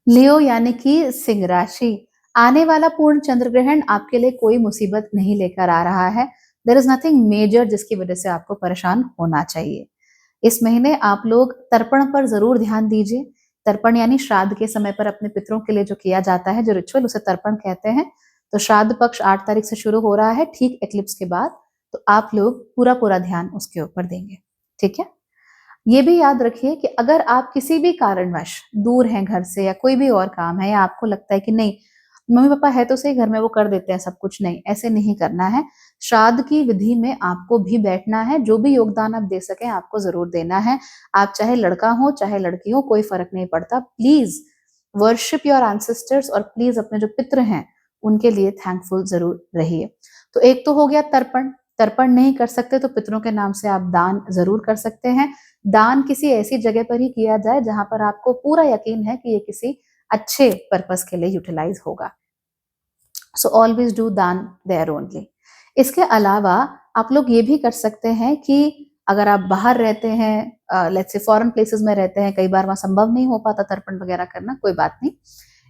लियो यानी कि सिंह राशि, आने वाला पूर्ण चंद्र ग्रहण आपके लिए कोई मुसीबत नहीं लेकर आ रहा है। देयर इज नथिंग मेजर जिसकी वजह से आपको परेशान होना चाहिए। इस महीने आप लोग तर्पण पर जरूर ध्यान दीजिए। तर्पण यानी श्राद्ध के समय पर अपने पितरों के लिए जो किया जाता है, जो रिचुअल, उसे तर्पण कहते हैं। तो श्राद्ध पक्ष 8 तारीख से शुरू हो रहा है, ठीक एक्लिप्स के बाद। तो आप लोग पूरा पूरा ध्यान उसके ऊपर देंगे, ठीक है। ये भी याद रखिए कि अगर आप किसी भी कारणवश दूर हैं घर से, या कोई भी और काम है, या आपको लगता है कि नहीं मम्मी पापा है तो सही घर में, वो कर देते हैं सब कुछ, नहीं, ऐसे नहीं करना है। श्राद्ध की विधि में आपको भी बैठना है। जो भी योगदान आप दे सकें आपको जरूर देना है। आप चाहे लड़का हो चाहे लड़की हो, कोई फर्क नहीं पड़ता। प्लीज वर्शिप योर एंसेस्टर्स, और प्लीज अपने जो पितृ हैं उनके लिए थैंकफुल जरूर रहिए। तो एक तो हो गया तर्पण। तर्पण नहीं कर सकते तो पितरों के नाम से आप दान जरूर कर सकते हैं। दान किसी ऐसी जगह पर ही किया जाए जहां पर आपको पूरा यकीन है कि ये किसी अच्छे पर्पस के लिए यूटिलाइज होगा। सो ऑलवेज डू दान देयर ओनली। इसके अलावा आप लोग ये भी कर सकते हैं कि अगर आप बाहर रहते हैं, लेट्स से फॉरेन प्लेसेस में रहते हैं, कई बार वहां संभव नहीं हो पाता तर्पण वगैरह करना, कोई बात नहीं।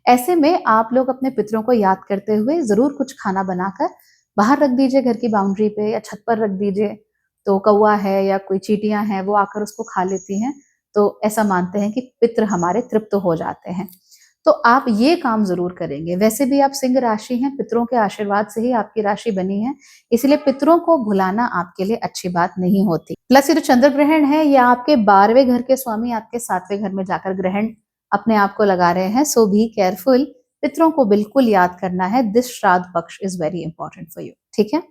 ऐसे में आप लोग अपने पितरों को याद करते हुए जरूर कुछ खाना बनाकर बाहर रख दीजिए, घर की बाउंड्री पे या छत पर रख दीजिए। तो कौवा है या कोई चींटियां हैं वो आकर उसको खा लेती हैं। तो ऐसा मानते हैं कि पितृ हमारे तृप्त हो जाते हैं। तो आप ये काम जरूर करेंगे। वैसे भी आप सिंह राशि हैं, पितरों के आशीर्वाद से ही आपकी राशि बनी है, इसलिए पितरों को भुलाना आपके लिए अच्छी बात नहीं होती। प्लस ये जो चंद्र ग्रहण है, ये आपके 12वें घर के स्वामी आपके 7वें घर में जाकर ग्रहण अपने आप को लगा रहे हैं। सो बी केयरफुल। पितरों को बिल्कुल याद करना है। दिस श्राद्ध पक्ष is very important for you, ठीक है।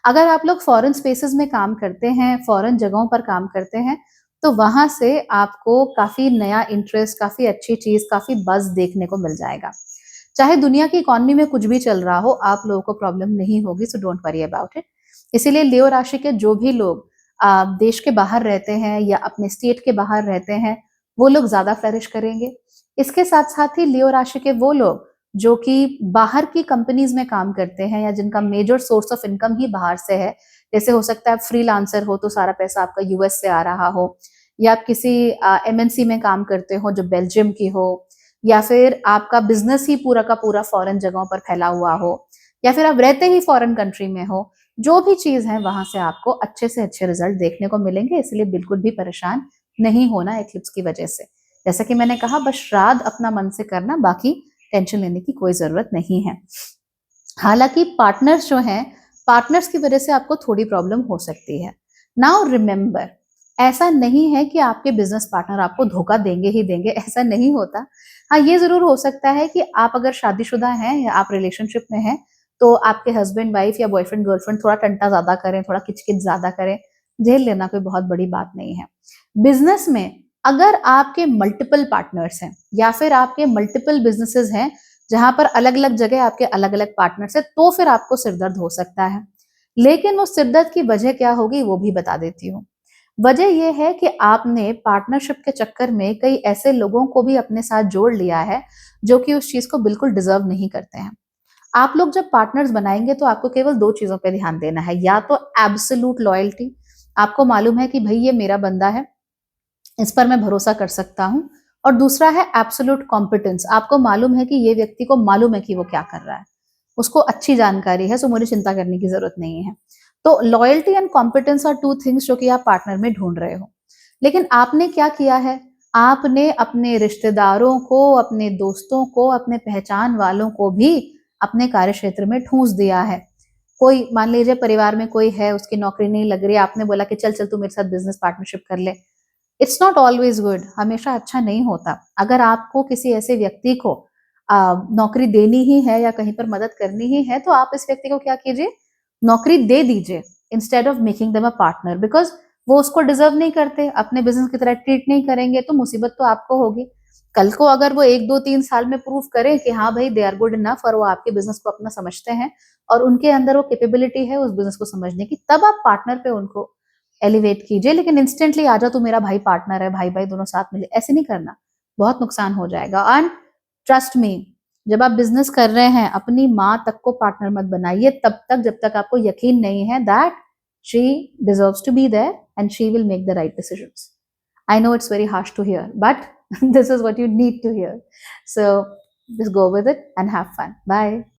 अगर आप लोग फॉरेन स्पेसेस में काम करते हैं, फॉरेन जगहों पर काम करते हैं, तो वहां से आपको काफी नया इंटरेस्ट, काफी अच्छी चीज, काफी बज देखने को मिल जाएगा। चाहे दुनिया की इकोनॉमी में कुछ भी चल रहा हो, आप लोगों को प्रॉब्लम नहीं होगी। So don't worry about it. इसीलिए लियो राशि के जो भी लोग देश के बाहर रहते हैं या अपने स्टेट के बाहर रहते हैं, वो लोग ज्यादा फ्लरिश करेंगे। इसके साथ साथ ही लियो राशि के वो लोग जो कि बाहर की कंपनीज में काम करते हैं, या जिनका मेजर सोर्स ऑफ इनकम ही बाहर से है, जैसे हो सकता है फ्रीलांसर हो तो सारा पैसा आपका यूएस से आ रहा हो, या आप किसी एमएनसी में काम करते हो जो बेल्जियम की हो, या फिर आपका बिजनेस ही पूरा का पूरा फॉरेन जगहों पर फैला हुआ हो, या फिर आप रहते ही फॉरेन कंट्री में हो, जो भी चीज है वहां से आपको अच्छे से अच्छे रिजल्ट देखने को मिलेंगे। इसलिए बिल्कुल भी परेशान नहीं होना एक्लिप्स की वजह से। जैसा कि मैंने कहा, बस श्राद्ध अपना मन से करना, बाकी टेंशन लेने की कोई जरूरत नहीं है। हालांकि पार्टनर्स जो हैं, पार्टनर्स की वजह से आपको थोड़ी प्रॉब्लम हो सकती है। नाउ रिमेंबर, ऐसा नहीं है कि आपके बिजनेस पार्टनर आपको धोखा देंगे ही देंगे, ऐसा नहीं होता। हाँ, ये जरूर हो सकता है कि आप अगर शादीशुदा हैं या आप रिलेशनशिप में हैं, तो आपके हस्बैंड वाइफ या बॉयफ्रेंड गर्लफ्रेंड थोड़ा टंटा ज्यादा करें, थोड़ा किचकिच ज्यादा करें, झेल लेना कोई बहुत बड़ी बात नहीं है। बिजनेस में अगर आपके मल्टीपल पार्टनर्स हैं, या फिर आपके मल्टीपल बिजनेसेस हैं जहां पर अलग अलग जगह आपके अलग अलग पार्टनर्स है, तो फिर आपको सिरदर्द हो सकता है। लेकिन उस सिरदर्द की वजह क्या होगी वो भी बता देती हूँ। वजह यह है कि आपने पार्टनरशिप के चक्कर में कई ऐसे लोगों को भी अपने साथ जोड़ लिया है जो कि उस चीज को बिल्कुल डिजर्व नहीं करते हैं। आप लोग जब पार्टनर्स बनाएंगे तो आपको केवल दो चीजों पे ध्यान देना है। या तो एब्सोल्यूट लॉयल्टी, आपको मालूम है कि भाई ये मेरा बंदा है, इस पर मैं भरोसा कर सकता हूं। और दूसरा है एब्सोल्यूट कॉम्पिटेंस, आपको मालूम है कि ये व्यक्ति को मालूम है कि वो क्या कर रहा है, उसको अच्छी जानकारी है, सो मुझे चिंता करने की जरूरत नहीं है। तो loyalty and competence are two things जो कि आप पार्टनर में ढूंढ रहे हो। लेकिन आपने क्या किया है, आपने अपने रिश्तेदारों को, अपने दोस्तों को, अपने पहचान वालों को भी अपने कार्य क्षेत्र में ठूंस दिया है। कोई मान लीजिए परिवार में कोई है, उसकी नौकरी नहीं लग रही, आपने बोला कि चल चल तू मेरे साथ बिजनेस पार्टनरशिप कर ले। इट्स नॉट ऑलवेज गुड, हमेशा अच्छा नहीं होता। अगर आपको किसी ऐसे व्यक्ति को नौकरी देनी ही है या कहीं पर मदद करनी ही है, तो आप इस व्यक्ति को क्या कीजिए, नौकरी दे दीजिए instead of making them a partner. Because वो उसको डिजर्व नहीं करते, अपने बिजनेस की तरह ट्रीट नहीं करेंगे, तो मुसीबत तो आपको होगी। कल को अगर वो 1 2 3 साल में प्रूव करें कि हाँ भाई दे आर गुड इनफ, और वो आपके बिजनेस को अपना समझते हैं, और उनके अंदर वो कैपेबिलिटी है उस बिजनेस को समझने की, तब आप पार्टनर पे उनको एलिवेट कीजिए। लेकिन इंस्टेंटली आ जाओ तो मेरा भाई पार्टनर है, भाई भाई दोनों साथ मिले, ऐसे नहीं करना, बहुत नुकसान हो जाएगा। एंड ट्रस्ट मी, जब आप बिजनेस कर रहे हैं अपनी माँ तक को पार्टनर मत बनाइए तब तक जब तक आपको यकीन नहीं है that she deserves to be there and she will make the right decisions. I know it's very harsh to hear, but This is what you need to hear. So just go with it and have fun. Bye.